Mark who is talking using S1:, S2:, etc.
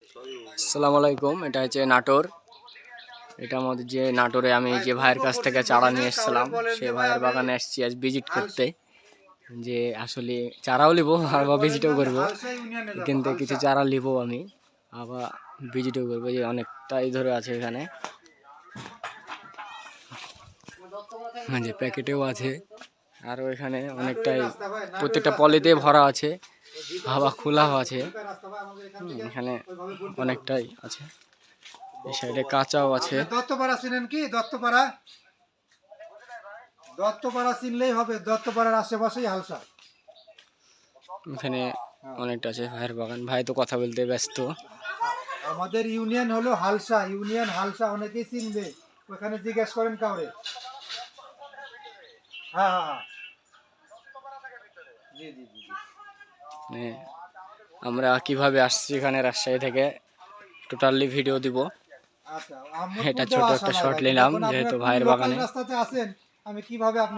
S1: আসসালামু আলাইকুম। এটা হচ্ছে নাটোর। এটা আমাদের যে নাটোরে আমি যে ভাইয়ের কাছ থেকে চারা নিয়ে এসেছিলাম, সেই ভাইয়ের বাগানে এসেছি আজ ভিজিট করতে। যে আসলে চারাও নিবো আবার ভিজিটও করবো, কিন্তু কিছু চারা নিবো আমি আবার ভিজিটও করবো। যে অনেকটাই ধরে আছে এখানে, যে প্যাকেটেও আছে, আরও এখানে অনেকটাই প্রত্যেকটা পলিতে ভরা আছে, আবার খোলাও আছে। এখানে অনেকটাই আছে, এই সাইডে কাঁচাও আছে।
S2: দত্তপাড়া চিনেন কি? দত্তপাড়া দত্তপাড়া চিনলেই হবে, দত্তপাড়ার আশেপাশেই হালসা।
S1: এখানে অনেকটা আছে ভাইয়ের বাগান। ভাই তো কথা বলতে ব্যস্ত।
S2: আমাদের ইউনিয়ন হলো হালসা, ইউনিয়ন হালসা, অনেকেই চিনবে, ওখানে জিজ্ঞেস করেন কাউরে। হ্যাঁ হ্যাঁ হ্যাঁ, জি জি জি।
S1: আমরা কিভাবে আসছি এখানে রাজশাহী থেকে টোটালি ভিডিও দিব।
S2: আচ্ছা,
S1: এটা ছোট একটা শর্ট নিলাম, যেহেতু ভাইয়ের বাগানে।
S2: রাস্তাতে আছেন, আমি কিভাবে